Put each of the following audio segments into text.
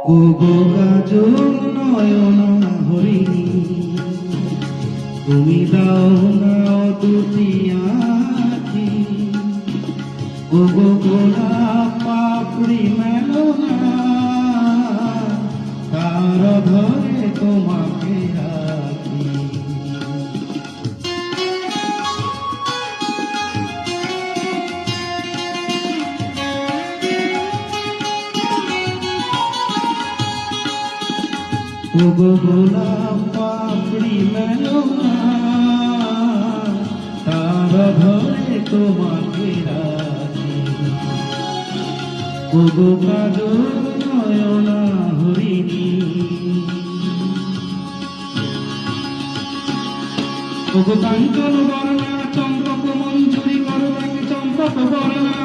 ওগো কাজল নয়না হরিণী, তুমি দাও না দুটি আঁখি। ওগো গোলাপ পাপড়ি মেলো না, তার ধরে তোমাকে রাখি। ওগো গোলাপ পাপড়ি মেলো না, তার ধরে তোমাকে রাখি। ওগো কাজল নয়না হরিণী, ওগো কাঞ্চন বর্ণা চম্পক মঞ্জুরি করবাকে চম্পক বর্ণা,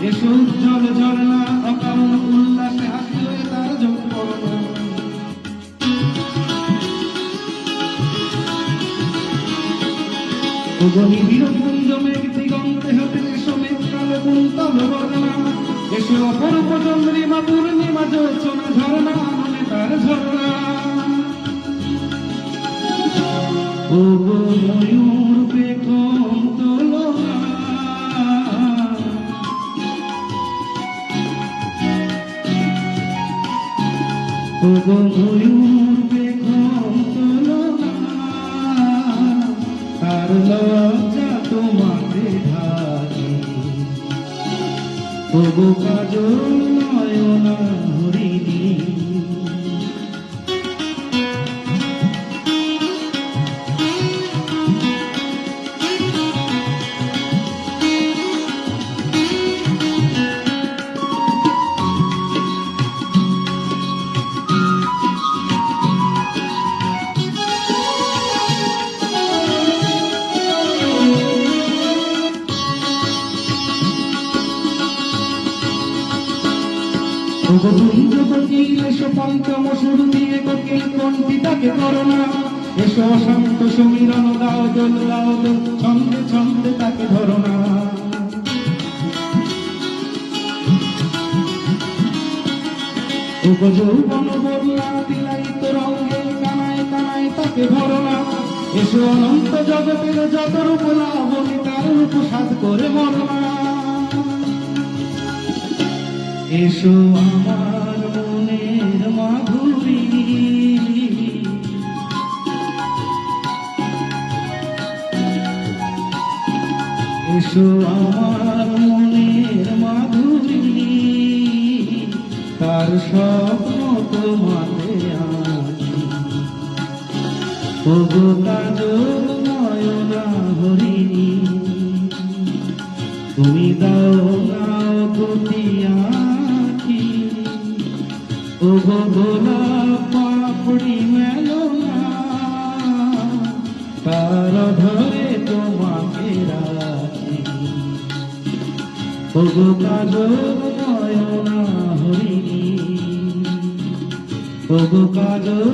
এসো উজ্জ্বল ঝর্ণা অকারণ উল্লাসে হাসিলে তার যৌবনা। ওগো নিবিড় কুঞ্জ মেঘ দিগন্তে হতে এসো মেঘ কালো কুন্তল বর্ণা, এসো অপরূপ চন্দ্রিমা পূর্ণিমা জোছনা ঝর্ণা মনে তার ঝর্ণা। ওগো ময়ূর পেখম তোলো না, ওগো ময়ূর পেখম তোলো না, তার লজ্জা তোমাকে ঢাকি। ওগো কাজল নয়না হরিণী, ওগো কুঞ্জ কোকিল এসো পঞ্চম সুর দিয়ে কোকিল কণ্ঠী তাকে করোনা, এসো শান্ত সমীরণ দাও দোল দাও দোল ছন্দে ছন্দে তাকে ধরোনা। ওগো যৌবন বন্যা দিলাইত রঙে কানায় কানায় তাকে ধরোনা, এসো অনন্ত জগতের যত রূপ লাবণী তার রূপ সাধ করে মরনা। এসো আমার মনের মাধুরী, এসো আমার মনের মাধুরী, তার স্বপ্ন তোমাকে আনি। ওগো কাজল নয়না হরিণী, তুমি দাও না দুটি আঁখি। ওগো গোলাপ পাপড়ি মেলো না, তার ধরে তোমাকে রাখি। ওগো কাজল নয়না হরিণী, ওগো কাজল